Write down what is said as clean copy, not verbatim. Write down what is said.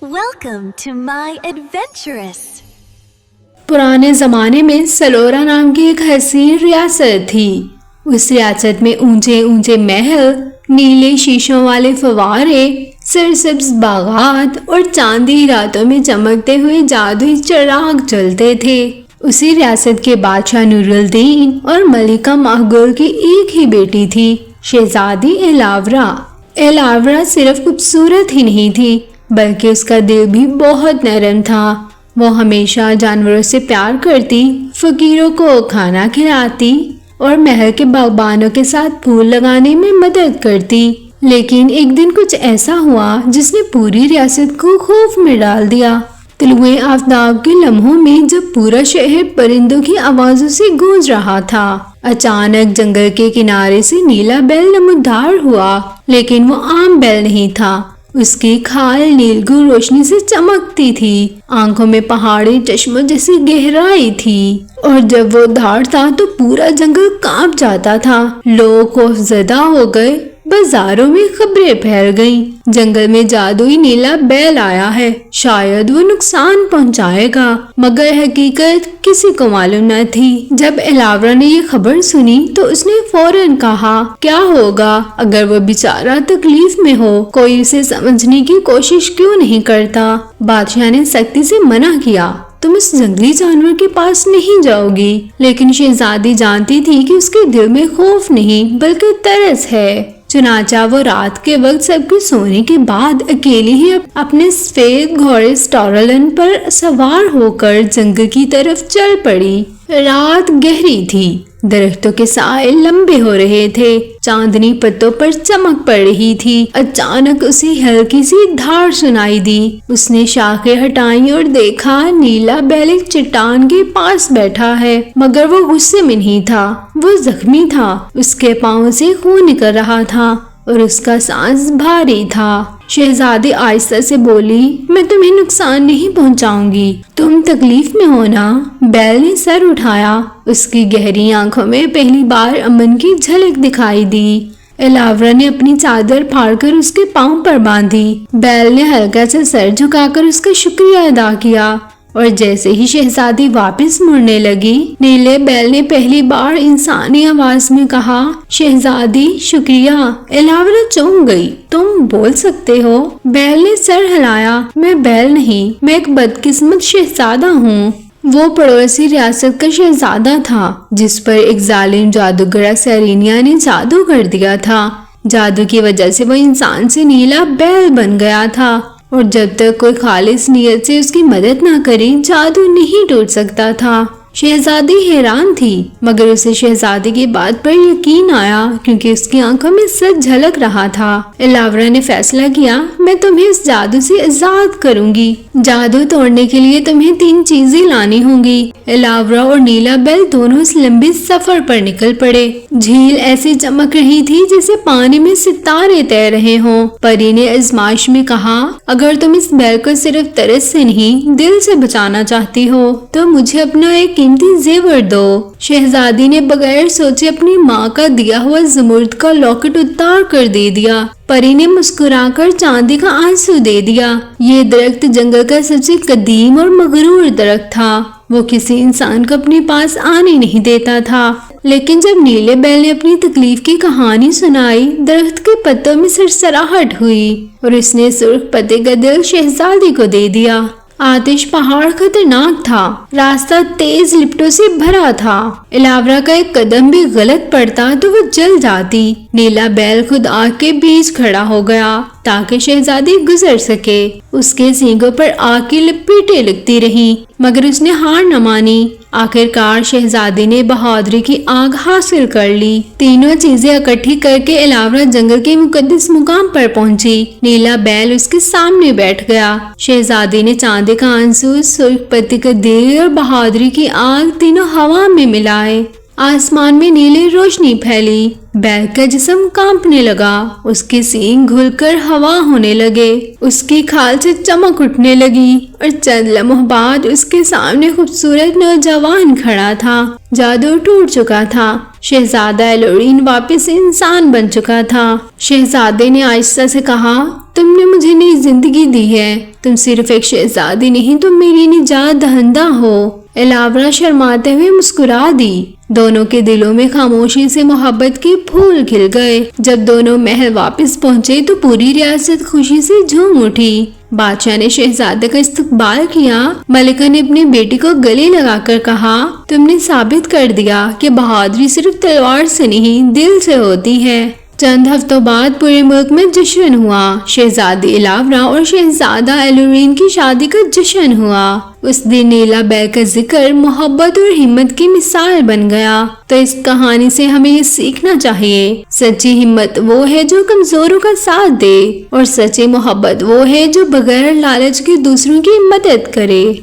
Welcome to my adventurous. पुराने ज़माने में सलोरा नाम की एक हसीन रियासत थी। उस रियासत में ऊंचे ऊंचे महल, नीले शीशों वाले फव्वारे, सरसब्ज बागात और चांदी रातों में चमकते हुए जादुई चिराग जलते थे। उसी रियासत के बादशाह नूरुद्दीन और मलिका महगुल की एक ही बेटी थी, शहजादी एलावरा। एलावरा सिर्फ खूबसूरत ही नहीं थी बल्कि उसका दिल भी बहुत नरम था। वो हमेशा जानवरों से प्यार करती, फकीरों को खाना खिलाती और महल के बागबानों के साथ फूल लगाने में मदद करती। लेकिन एक दिन कुछ ऐसा हुआ जिसने पूरी रियासत को खौफ में डाल दिया। तुलुए आफ्ताब के लम्हों में जब पूरा शहर परिंदों की आवाजों से गूंज रहा था, अचानक जंगल के किनारे से नीला बैल नमूदार हुआ। लेकिन वो आम बैल नहीं था। उसकी खाल नीलगू रोशनी से चमकती थी, आंखों में पहाड़ी चश्मों जैसी गहराई थी और जब वो दौड़ता तो पूरा जंगल कांप जाता था। लोग खौफजदा हो गए, बाजारों में खबरें फैल गईं। जंगल में जादुई नीला बैल आया है, शायद वो नुकसान पहुंचाएगा, मगर हकीकत किसी को मालूम न थी। जब एलावरा ने ये खबर सुनी तो उसने फौरन कहा, क्या होगा अगर वो बेचारा तकलीफ में हो? कोई उसे समझने की कोशिश क्यों नहीं करता? बादशाह ने सख्ती से मना किया, तुम उस जंगली जानवर के पास नहीं जाओगी। लेकिन शहजादी जानती थी कि उसके दिल में खौफ नहीं बल्कि तरस है। चुनाचा वो रात के वक्त सबके सोने के बाद अकेली ही अपने सफेद घोड़े स्टॉरलन पर सवार होकर जंगल की तरफ चल पड़ी। रात गहरी थी, दरख्तों के साए लंबे हो रहे थे, चांदनी पत्तों पर चमक पड़ रही थी। अचानक उसे हल्की सी धार सुनाई दी। उसने शाखें हटाई और देखा नीला बैल एक चट्टान के पास बैठा है, मगर वो गुस्से में नहीं था, वो जख्मी था। उसके पांव से खून निकल रहा था और उसका सांस भारी था। शहजादी आहिस्ता से बोली, मैं तुम्हें नुकसान नहीं पहुंचाऊंगी, तुम तकलीफ में हो ना? बैल ने सर उठाया, उसकी गहरी आंखों में पहली बार अमन की झलक दिखाई दी। एलावरा ने अपनी चादर फाड़कर उसके पांव पर बांधी। बैल ने हल्का सा सर झुकाकर उसका शुक्रिया अदा किया और जैसे ही शहजादी वापस मुड़ने लगी, नीले बैल ने पहली बार इंसानी आवाज में कहा, शहजादी शुक्रिया। एलावरा चौंक गई, तुम बोल सकते हो? बैल ने सर हिलाया, मैं बैल नहीं, मैं एक बदकिस्मत शहजादा हूँ। वो पड़ोसी रियासत का शहजादा था जिस पर एक जालिम जादूगर सेरेनिया ने जादू कर दिया था। जादू की वजह से वो इंसान से नीला बैल बन गया था और जब तक कोई खालिस नियत से उसकी मदद ना करे, जादू नहीं टूट सकता था। शहजादी हैरान थी, मगर उसे शहजादी की बात पर यकीन आया क्योंकि उसकी आंखों में सच झलक रहा था। एलावरा ने फैसला किया, मैं तुम्हें इस जादू से आजाद करूंगी। जादू तोड़ने के लिए तुम्हें 3 चीजें लानी होंगी। एलावरा और नीला बैल दोनों इस लंबे सफर पर निकल पड़े। झील ऐसी चमक रही थी जैसे पानी में सितारे तैर रहे हों। परी ने आजमाइश में कहा, अगर तुम इस बैल को सिर्फ तरस से नहीं दिल से बचाना चाहती हो तो मुझे अपना एक कीमती जेवर दो। शहजादी ने बगैर सोचे अपनी माँ का दिया हुआ ज़मुर्द का लॉकेट उतार कर दे दिया। परी ने मुस्कुराकर चांदी का आंसू दे दिया। ये दरख्त जंगल का सबसे कदीम और मगरूर दरख्त था। वो किसी इंसान को अपने पास आने नहीं देता था। लेकिन जब नीले बैल ने अपनी तकलीफ की कहानी सुनाई, दरख्त के पत्तों में सरसराहट हुई और उसने सुर्ख पत्ते का दिल शहजादी को दे दिया। आतिश पहाड़ खतरनाक था, रास्ता तेज लिपटों से भरा था। एलावरा का एक कदम भी गलत पड़ता तो वो जल जाती। नीला बैल खुद आग के बीच खड़ा हो गया ताकि शहजादी गुजर सके। उसके सींगों पर आग की लपेटें लगती रहीं, मगर उसने हार न मानी। आखिरकार शहजादी ने बहादुरी की आग हासिल कर ली। तीनों चीजें इकट्ठी करके एलावरा जंगल के मुकद्दस मुकाम पर पहुंची। नीला बैल उसके सामने बैठ गया। शहजादी ने चांदी का आंसू, सुर्ख पत्ती का दिल और बहादुरी की आग तीनों हवा में मिलाए। आसमान में नीली रोशनी फैली। बैल का जिस्म कांपने लगा, उसके सींग घुलकर हवा होने लगे, उसकी खाल से चमक उठने लगी और चंद लम्हों बाद उसके सामने खूबसूरत नौजवान खड़ा था। जादू टूट चुका था। शहजादा एलोरीन वापस इंसान बन चुका था। शहजादे ने आहिस्ता से कहा, تم نے مجھے نئی زندگی دی ہے، تم صرف ایک شہزادی نہیں، تم میری نجات دہندہ ہو۔ الاورا شرماتے ہوئے مسکرا دی۔ دونوں کے دلوں میں خاموشی سے محبت کے پھول کھل گئے۔ جب دونوں محل واپس پہنچے تو پوری ریاست خوشی سے جھوم اٹھی۔ بادشاہ نے شہزادے کا استقبال کیا۔ ملکہ نے اپنی بیٹی کو گلے لگا کر کہا، تم نے ثابت کر دیا کہ بہادری صرف تلوار سے نہیں، دل سے ہوتی ہے۔ چند ہفتوں بعد پورے ملک میں جشن ہوا۔ شہزادی الاورا اور شہزادہ ایلورین کی شادی کا جشن ہوا۔ اس دن نیلا بیل کا ذکر محبت اور ہمت کی مثال بن گیا۔ تو اس کہانی سے ہمیں یہ سیکھنا چاہیے، سچی ہمت وہ ہے جو کمزوروں کا ساتھ دے، اور سچی محبت وہ ہے جو بغیر لالچ کے دوسروں کی مدد کرے۔